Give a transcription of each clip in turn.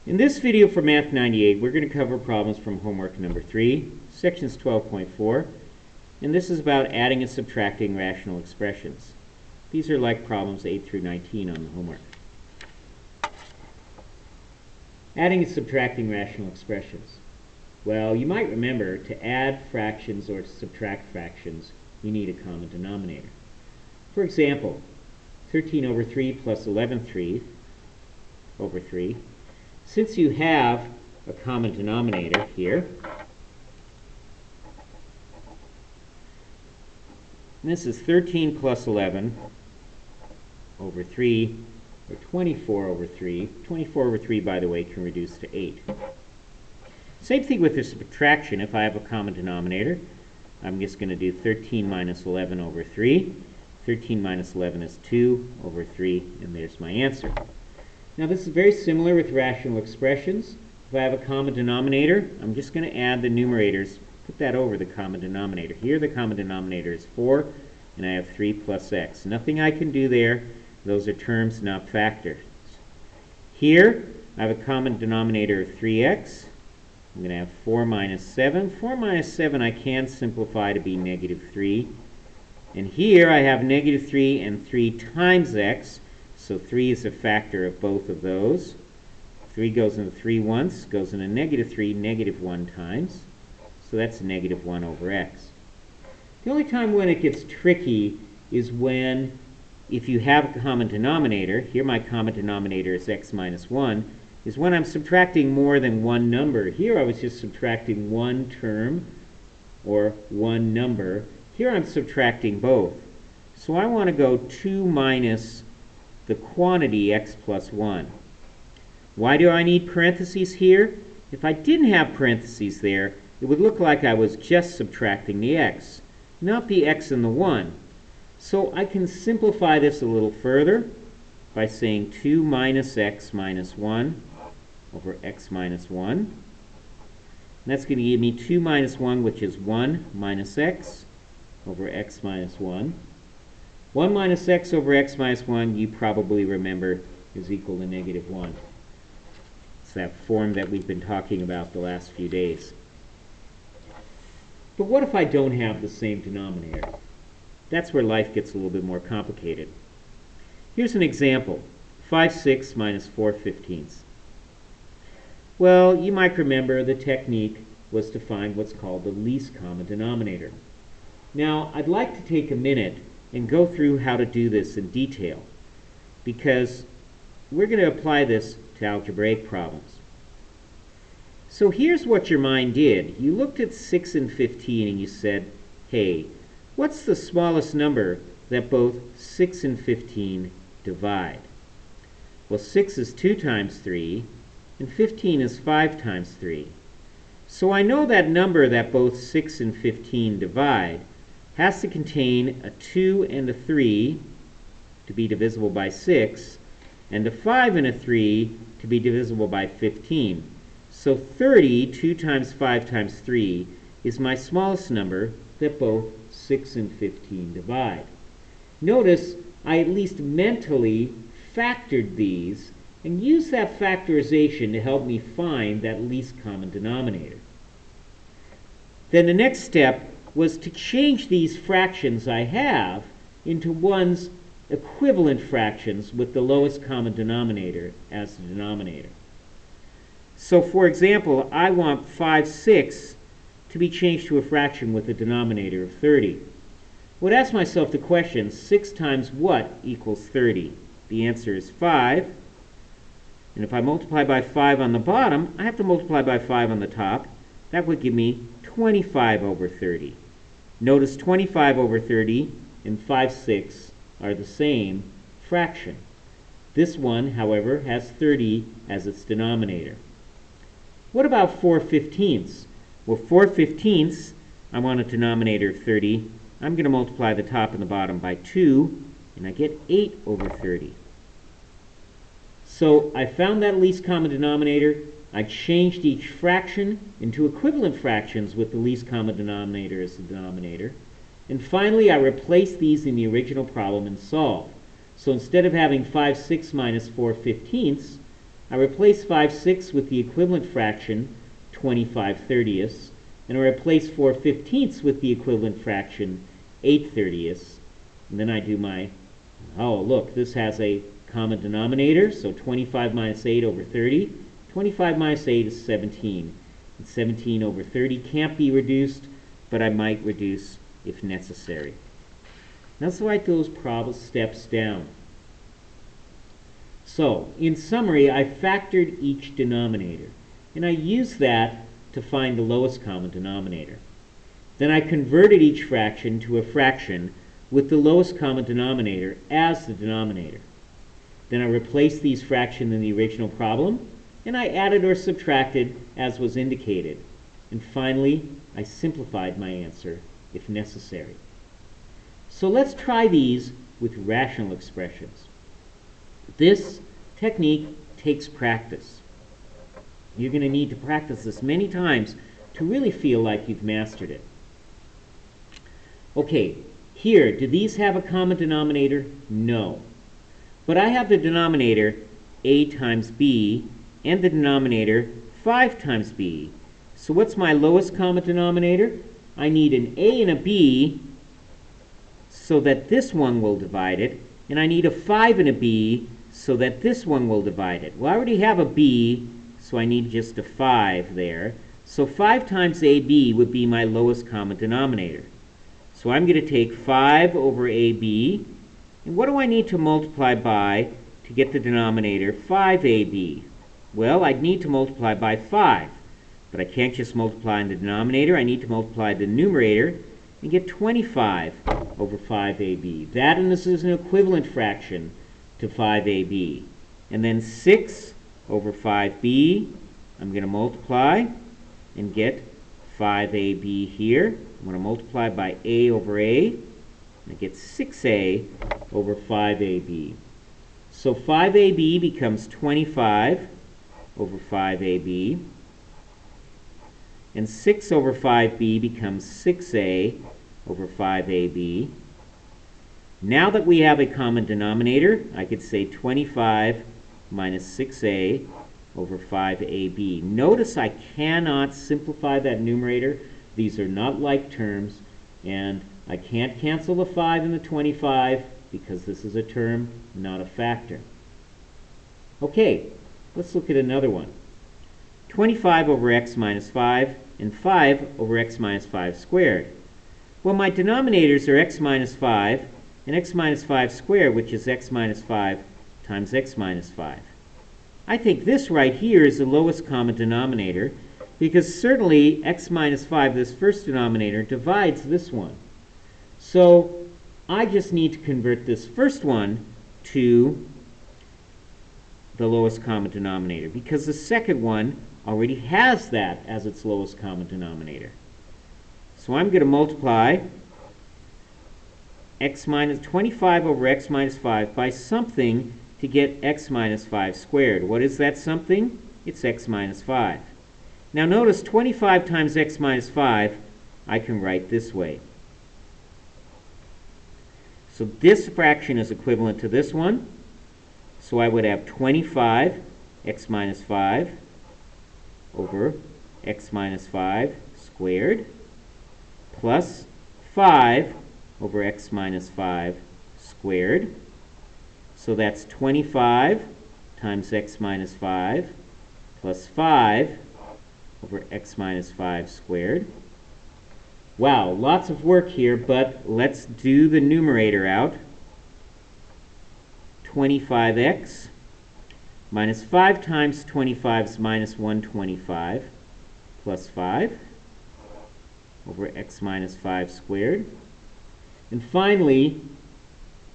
In this video for Math 98, we're going to cover problems from homework number 3, sections 12.4, and this is about adding and subtracting rational expressions. These are like problems 8 through 19 on the homework. Adding and subtracting rational expressions. Well, you might remember to add fractions or to subtract fractions, you need a common denominator. For example, 13 over 3 plus 11 over 3. Since you have a common denominator here, and this is 13 plus 11 over 3, or 24 over 3. 24 over 3, by the way, can reduce to 8. Same thing with the subtraction. If I have a common denominator, I'm just going to do 13 minus 11 over 3. 13 minus 11 is 2 over 3, and there's my answer. Now this is very similar with rational expressions. If I have a common denominator, I'm just going to add the numerators, put that over the common denominator. Here the common denominator is 4, and I have 3 plus x. Nothing I can do there. Those are terms, not factors. Here I have a common denominator of 3x. I'm going to have 4 minus 7. 4 minus 7 I can simplify to be negative 3. And here I have negative 3 and 3 times x. So 3 is a factor of both of those. 3 goes into 3 once, goes into negative 3, negative 1 times. So that's negative 1 over x. The only time when it gets tricky is when, if you have a common denominator, here my common denominator is x minus 1, is when I'm subtracting more than one number. Here I was just subtracting one term, or one number. Here I'm subtracting both. So I want to go 2 minus the quantity x plus 1. Why do I need parentheses here? If I didn't have parentheses there, it would look like I was just subtracting the x, not the x and the 1. So I can simplify this a little further by saying 2 minus x minus 1 over x minus 1. And that's going to give me 2 minus 1, which is 1 minus x over x minus 1. 1 minus x over x minus 1, you probably remember, is equal to negative 1. It's that form that we've been talking about the last few days. But what if I don't have the same denominator? That's where life gets a little bit more complicated. Here's an example. 5/6 minus 4/15. Well, you might remember the technique was to find what's called the least common denominator. Now, I'd like to take a minute and go through how to do this in detail, because we're going to apply this to algebraic problems. So here's what your mind did. You looked at 6 and 15 and you said, hey, what's the smallest number that both 6 and 15 divide? Well, 6 is 2 times 3, and 15 is 5 times 3. So I know that number that both 6 and 15 divide has to contain a 2 and a 3 to be divisible by 6, and a 5 and a 3 to be divisible by 15. So 30, 2 times 5 times 3, is my smallest number that both 6 and 15 divide. Notice I at least mentally factored these and used that factorization to help me find that least common denominator. Then the next step was to change these fractions I have into one's equivalent fractions with the lowest common denominator as the denominator. So for example, I want 5/6 to be changed to a fraction with a denominator of 30. I would ask myself the question, 6 times what equals 30? The answer is 5. And if I multiply by 5 on the bottom, I have to multiply by 5 on the top. That would give me 25 over 30. Notice 25 over 30 and 5/6 are the same fraction. This one, however, has 30 as its denominator. What about 4/15? Well, 4/15, I want a denominator of 30. I'm going to multiply the top and the bottom by 2, and I get 8 over 30. So I found that least common denominator. I changed each fraction into equivalent fractions with the least common denominator as the denominator. And finally, I replaced these in the original problem and solved. So instead of having 5/6 minus 4/15, I replace 5/6 with the equivalent fraction, 25/30, and I replace 4/15 with the equivalent fraction, 8/30. And then I do my, oh look, this has a common denominator, so 25 minus 8 over 30. 25 minus 8 is 17. And 17 over 30 can't be reduced, but I might reduce if necessary. Now let's write those problem steps down. So, in summary, I factored each denominator, and I used that to find the lowest common denominator. Then I converted each fraction to a fraction with the lowest common denominator as the denominator. Then I replaced these fractions in the original problem, and I added or subtracted as was indicated. And finally, I simplified my answer if necessary. So let's try these with rational expressions. This technique takes practice. You're going to need to practice this many times to really feel like you've mastered it. Okay, here, do these have a common denominator? No. But I have the denominator a times b and the denominator 5 times b. So what's my lowest common denominator? I need an a and a b so that this one will divide it, and I need a 5 and a b so that this one will divide it. Well, I already have a b, so I need just a 5 there. So 5 times ab would be my lowest common denominator. So I'm going to take 5 over ab, and what do I need to multiply by to get the denominator 5ab? Well, I'd need to multiply by 5, but I can't just multiply in the denominator. I need to multiply the numerator and get 25 over 5ab. That, and this is an equivalent fraction to 5ab. And then 6 over 5b, I'm going to multiply and get 5ab here. I'm going to multiply by a over a, and I get 6a over 5ab. So 5ab becomes 25 over 5ab, and 6 over 5b becomes 6a over 5ab. Now that we have a common denominator, I could say 25 minus 6a over 5ab. Notice I cannot simplify that numerator. These are not like terms, and I can't cancel the 5 and the 25 because this is a term, not a factor. Okay, let's look at another one. 25 over x minus 5 and 5 over x minus 5 squared. Well, my denominators are x minus 5 and x minus 5 squared, which is x minus 5 times x minus 5. I think this right here is the lowest common denominator because certainly x minus 5, this first denominator, divides this one. So I just need to convert this first one to the lowest common denominator because the second one already has that as its lowest common denominator. So I'm going to multiply x minus 25 over x minus 5 by something to get x minus 5 squared. What is that something? It's x minus 5. Now notice 25 times x minus 5 I can write this way. So this fraction is equivalent to this one. So I would have 25 x minus 5 over x minus 5 squared plus 5 over x minus 5 squared. So that's 25 times x minus 5 plus 5 over x minus 5 squared. Wow, lots of work here, but let's do the numerator out. 25x minus 5 times 25 is minus 125 plus 5 over x minus 5 squared. And finally,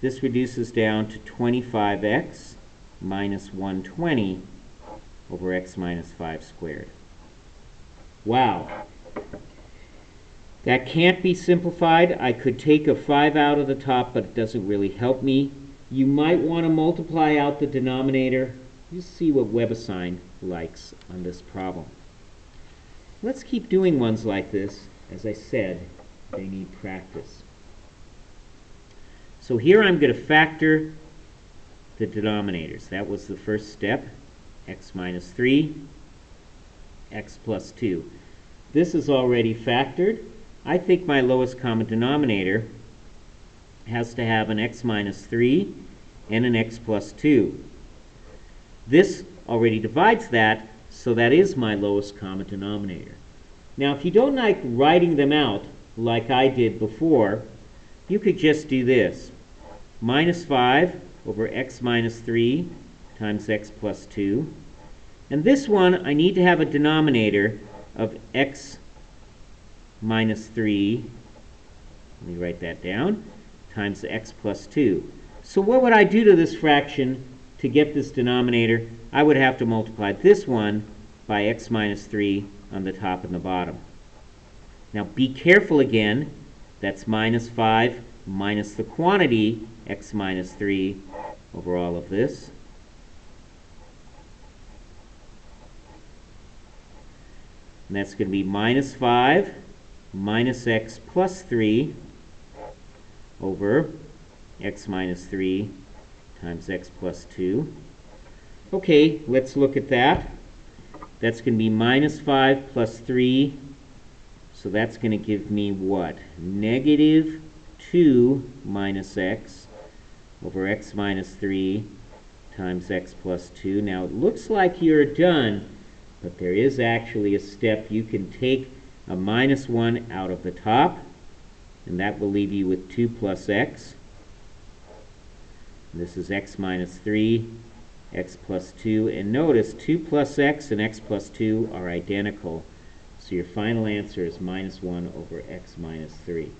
this reduces down to 25x minus 120 over x minus 5 squared. Wow. That can't be simplified. I could take a 5 out of the top, but it doesn't really help me. You might want to multiply out the denominator. Just see what WebAssign likes on this problem. Let's keep doing ones like this. As I said, they need practice. So here I'm going to factor the denominators. That was the first step. x minus 3, x plus 2. This is already factored. I think my lowest common denominator has to have an x minus 3 and an x plus 2. This already divides that, so that is my lowest common denominator. Now, if you don't like writing them out like I did before, you could just do this. Minus 5 over x minus 3 times x plus 2. And this one, I need to have a denominator of x minus 3, let me write that down, times x plus 2. So what would I do to this fraction to get this denominator? I would have to multiply this one by x minus 3 on the top and the bottom. Now be careful again, that's minus 5 minus the quantity x minus 3 over all of this. And that's going to be minus 5 minus x plus 3 over x minus 3 times x plus 2. Okay, let's look at that. That's going to be minus 5 plus 3. So that's going to give me what? Negative 2 minus x over x minus 3 times x plus 2. Now it looks like you're done, but there is actually a step. You can take a minus 1 out of the top, and that will leave you with 2 plus x. And this is x minus 3, x plus 2. And notice 2 plus x and x plus 2 are identical. So your final answer is minus 1 over x minus 3.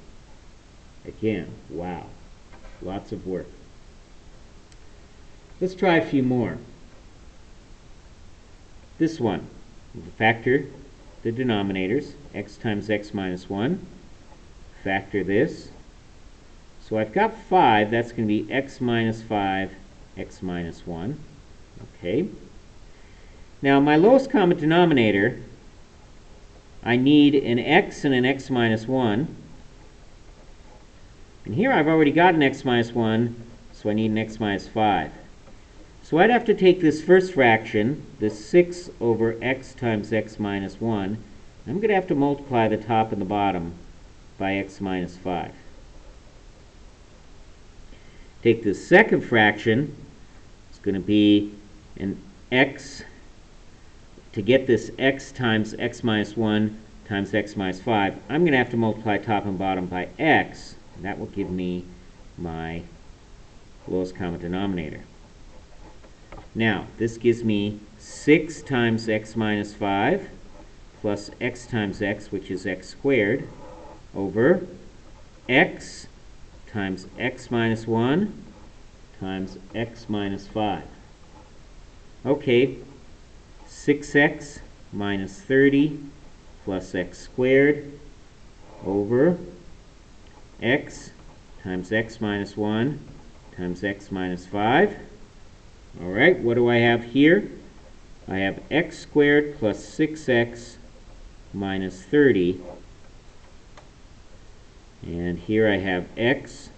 Again, wow, lots of work. Let's try a few more. This one, factor the denominators, x times x minus 1. Factor this. So I've got 5, that's going to be x minus 5, x minus 1. Okay. Now my lowest common denominator, I need an x and an x minus 1. And here I've already got an x minus 1, so I need an x minus 5. So I'd have to take this first fraction, this 6 over x times x minus 1. I'm going to have to multiply the top and the bottom by x minus 5. Take this second fraction, it's going to be an x, to get this x times x minus 1 times x minus 5, I'm going to have to multiply top and bottom by x, and that will give me my lowest common denominator. Now, this gives me 6 times x minus 5 plus x times x, which is x squared, over x times x minus 1 times x minus 5. Okay, 6x minus 30 plus x squared over x times x minus 1 times x minus 5. All right, what do I have here? I have x squared plus 6x minus 30. And here I have x,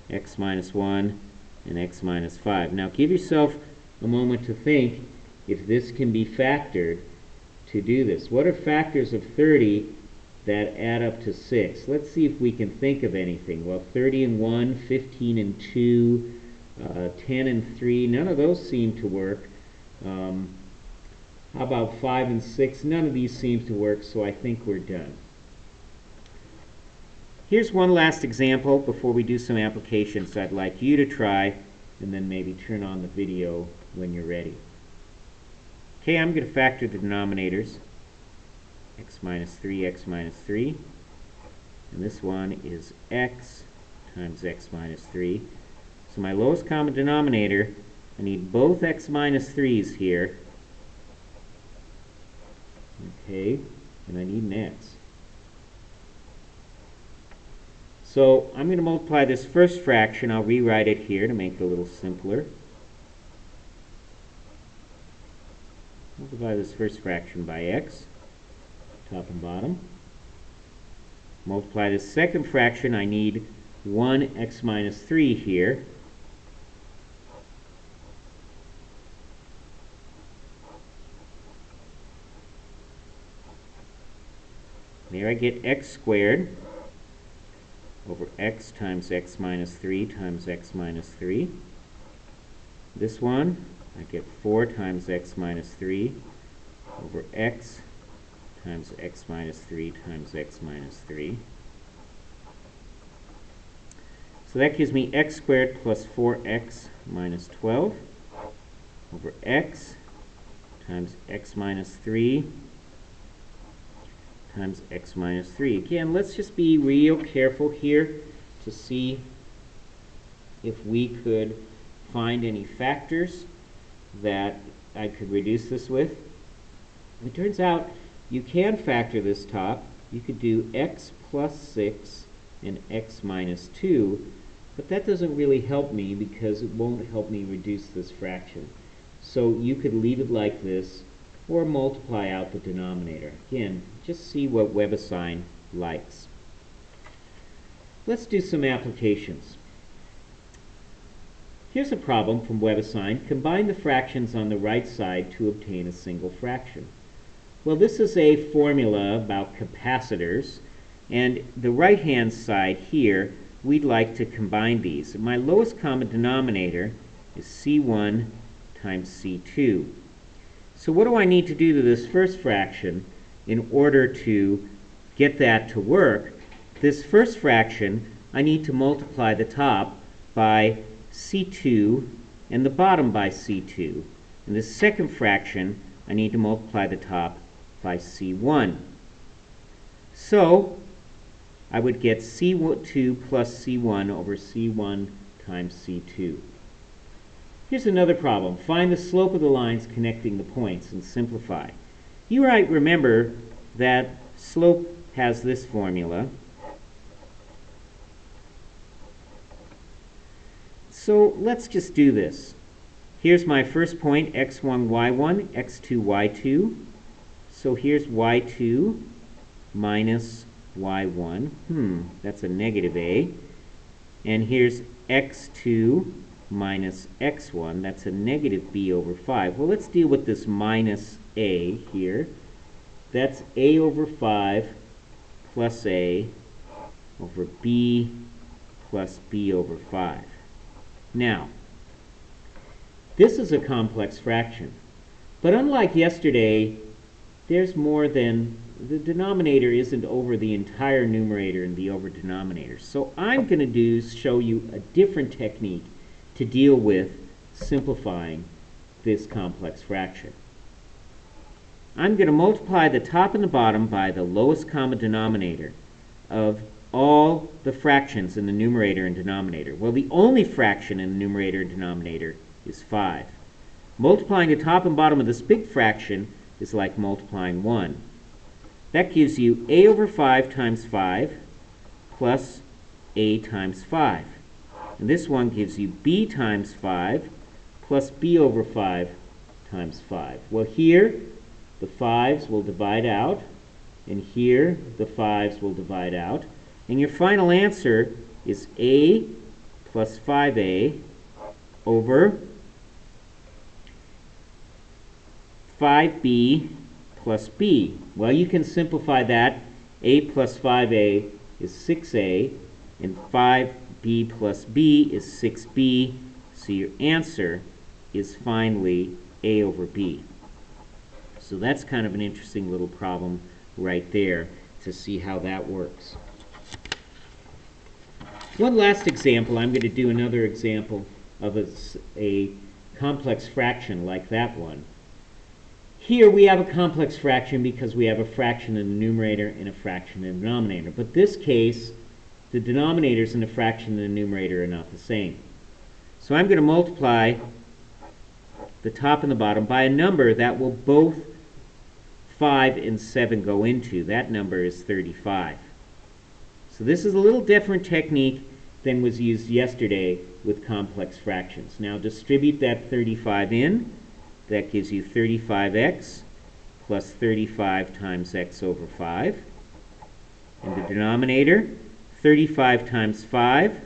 x minus 1, and x minus 5. Now give yourself a moment to think if this can be factored to do this. What are factors of 30 that add up to 6? Let's see if we can think of anything. Well, 30 and 1, 15 and 2, 10 and 3, none of those seem to work. How about 5 and 6? None of these seem to work, so I think we're done. Here's one last example before we do some applications I'd like you to try, and then maybe turn on the video when you're ready. Okay, I'm going to factor the denominators, x minus 3, x minus 3. And this one is x times x minus 3. So my lowest common denominator, I need both x minus 3's here. Okay, and I need an x. So I'm going to multiply this first fraction. I'll rewrite it here to make it a little simpler. Multiply this first fraction by x, top and bottom. Multiply this second fraction. I need 1 x minus 3 here. There I get x squared over x times x minus 3 times x minus 3. This one, I get 4 times x minus 3 over x times x minus 3 times x minus 3. So that gives me x squared plus 4x minus 12 over x times x minus 3 times x minus 3. Again, let's just be real careful here to see if we could find any factors that I could reduce this with. It turns out you can factor this top. You could do x plus 6 and x minus 2, but that doesn't really help me because it won't help me reduce this fraction. So you could leave it like this or multiply out the denominator. Again, just see what WebAssign likes. Let's do some applications. Here's a problem from WebAssign. Combine the fractions on the right side to obtain a single fraction. Well, this is a formula about capacitors, and the right-hand side here, we'd like to combine these. My lowest common denominator is C1 times C2. So what do I need to do to this first fraction in order to get that to work? This first fraction, I need to multiply the top by C2 and the bottom by C2. And the second fraction, I need to multiply the top by C1. So I would get C2 plus C1 over C1 times C2. Here's another problem. Find the slope of the lines connecting the points and simplify. You might remember that slope has this formula. So let's just do this. Here's my first point, x1, y1, x2, y2. So here's y2 minus y1. That's a negative a. And here's x2 minus x1. That's a negative b over 5. Well, let's deal with this minus a here. That's a over 5 plus a over b plus b over 5. Now, this is a complex fraction. But unlike yesterday, there's more than, the denominator isn't over the entire numerator and the over denominator. So I'm going to show you a different technique to deal with simplifying this complex fraction. I'm going to multiply the top and the bottom by the lowest common denominator of all the fractions in the numerator and denominator. Well, the only fraction in the numerator and denominator is 5. Multiplying the top and bottom of this big fraction is like multiplying 1. That gives you a over 5 times 5 plus a times 5. And this one gives you b times 5 plus b over 5 times 5. Well, here the 5's will divide out, and here the 5's will divide out. And your final answer is a plus 5a over 5b plus b. Well, you can simplify that. A plus 5a is 6a, and 5b plus b is 6b, so your answer is finally a over b. So that's kind of an interesting little problem right there to see how that works. One last example. I'm going to do another example of a complex fraction like that one. Here we have a complex fraction because we have a fraction in the numerator and a fraction in the denominator. But this case, the denominators and the fraction in the numerator are not the same. So I'm going to multiply the top and the bottom by a number that will both 5 and 7 go into. That number is 35. So this is a little different technique than was used yesterday with complex fractions. Now distribute that 35 in. That gives you 35x plus 35 times x over 5. And the denominator, 35 times 5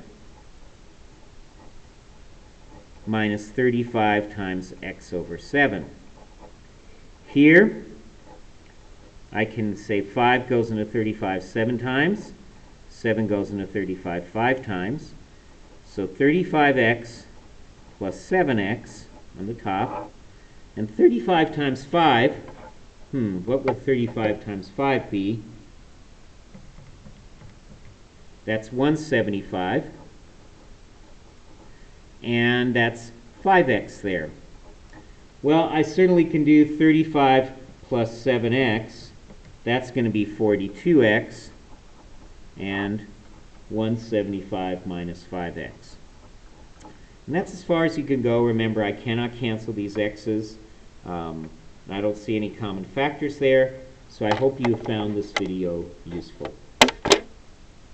minus 35 times x over 7. Here, I can say 5 goes into 35 7 times, 7 goes into 35 5 times. So 35x plus 7x on the top. And 35 times 5, what would 35 times 5 be? That's 175. And that's 5x there. Well, I certainly can do 35 plus 7x. That's going to be 42x. And 175 minus 5x. And that's as far as you can go. Remember, I cannot cancel these x's. I don't see any common factors there. So I hope you found this video useful.